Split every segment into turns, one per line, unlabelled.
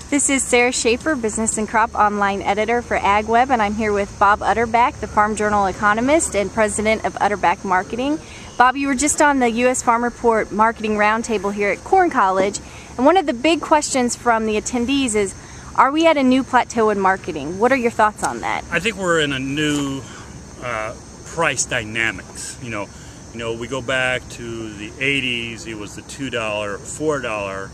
This is Sarah Schaefer, Business and Crop Online Editor for AgWeb, and I'm here with Bob Utterback, the Farm Journal Economist and President of Utterback Marketing. Bob, you were just on the U.S. Farm Report Marketing Roundtable here at Corn College, and one of the big questions from the attendees is, are we at a new plateau in marketing? What are your thoughts on that?
I think we're in a new price dynamics. You know, we go back to the 80s, it was the $2, $4,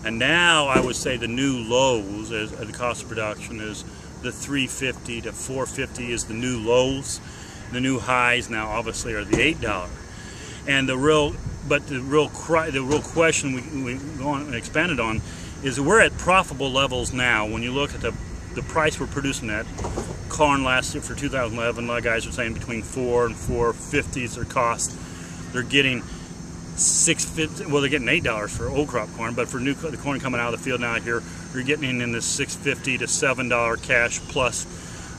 and now I would say the new lows as the cost of production is the $3.50 to $4.50 is the new lows. The new highs now obviously are the $8. And the real question we go on and expanded on is we're at profitable levels now. When you look at the price we're producing at, corn last year for 2011, a lot of guys are saying between $4 and $4.50 is their cost. They're getting $6.50. Well, they're getting $8 for old crop corn, but for the corn coming out of the field now here, you're getting in this $6.50 to $7 cash plus.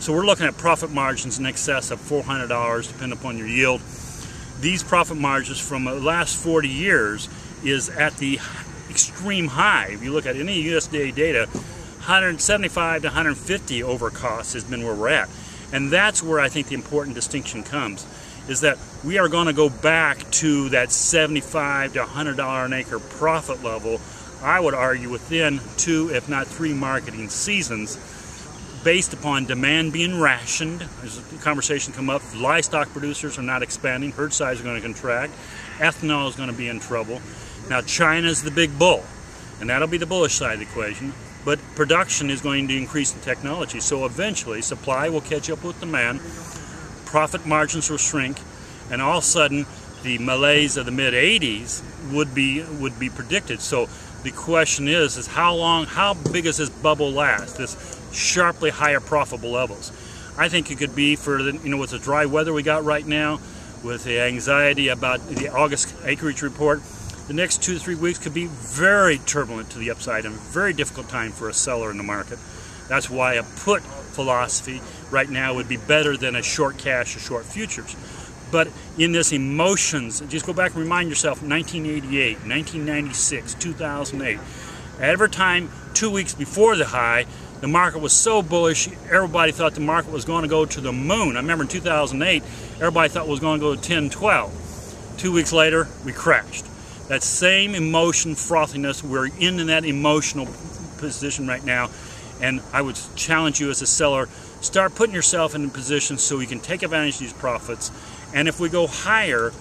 So we're looking at profit margins in excess of $400, depending upon your yield. These profit margins from the last 40 years is at the extreme high. If you look at any USDA data, 175 to 150 over cost has been where we're at. And that's where I think the important distinction comes, is that we are going to go back to that $75 to $100 an acre profit level, I would argue within 2, if not 3 marketing seasons, based upon demand being rationed. As the conversation come up, livestock producers are not expanding, herd size are going to contract, ethanol is going to be in trouble. Now China's the big bull, and that'll be the bullish side of the equation, but production is going to increase in technology, so eventually supply will catch up with demand, profit margins will shrink, and all of a sudden the malaise of the mid-80s would be predicted. So the question is how big does this bubble last, this sharply higher profitable levels? I think it could be for with the dry weather we got right now, with the anxiety about the August acreage report, the next 2 to 3 weeks could be very turbulent to the upside and a very difficult time for a seller in the market. That's why a put philosophy right now would be better than a short cash or short futures. But in this emotions, just go back and remind yourself, 1988, 1996, 2008, every time 2 weeks before the high, the market was so bullish, everybody thought the market was going to go to the moon. I remember in 2008, everybody thought it was going to go to 10, 12. 2 weeks later, we crashed. That same emotion frothiness, we're in that emotional position right now, and I would challenge you as a seller, start putting yourself in a position so you can take advantage of these profits, and if we go higher,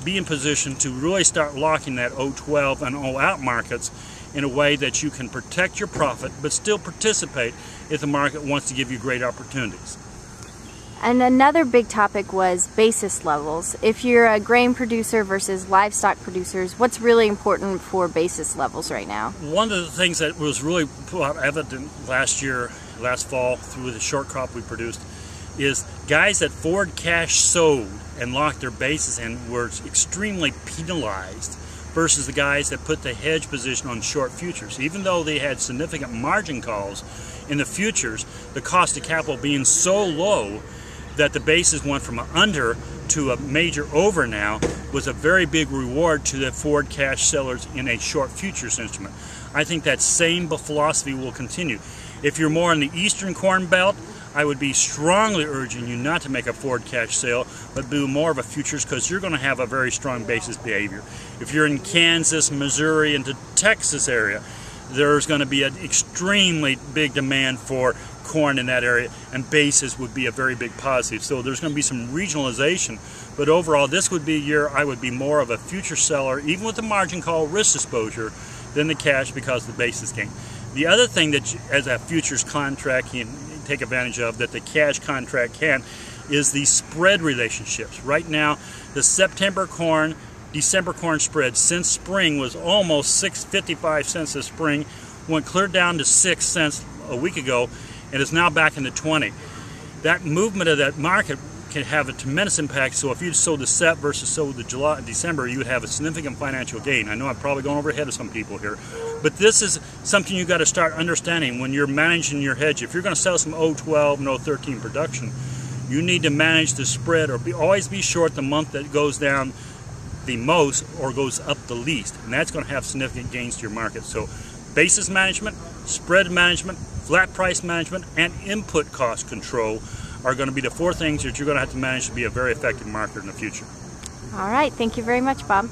be in position to really start locking that 012 and 0 out markets in a way that you can protect your profit but still participate if the market wants to give you great opportunities.
And another big topic was basis levels. If you're a grain producer versus livestock producers, what's really important for basis levels right now? One
of the things that was really evident last fall through the short crop we produced, is guys that forward cash sold and locked their basis in were extremely penalized versus the guys that put the hedge position on short futures. Even though they had significant margin calls in the futures, the cost of capital being so low that the basis went from an under to a major over now was a very big reward to the forward cash sellers in a short futures instrument. I think that same philosophy will continue. If you're more in the eastern corn belt, I would be strongly urging you not to make a forward cash sale, but do more of a futures, because you're going to have a very strong basis behavior. If you're in Kansas, Missouri, and the Texas area, there's going to be an extremely big demand for corn in that area, and basis would be a very big positive. So there's going to be some regionalization, but overall this would be a year I would be more of a future seller, even with the margin call risk exposure, than the cash, because of the basis gain. The other thing that as a futures contract you can take advantage of that the cash contract can is the spread relationships. Right now the September corn, December corn spread since spring was almost 6.55 cents this spring, went clear down to 6 cents a week ago, and is now back in the 20. That movement of that market can have a tremendous impact. So if you sold the Sep versus sold the July and December, you would have a significant financial gain. I know I'm probably going over ahead of some people here, but this is something you got to start understanding when you're managing your hedge. If you're going to sell some 012 and 013 production, you need to manage the spread, or always be short the month that goes down the most or goes up the least, and that's going to have significant gains to your market. So basis management, spread management, flat price management, and input cost control are going to be the 4 things that you're going to have to manage to be a very effective marketer in the future.
All right. Thank you very much, Bob.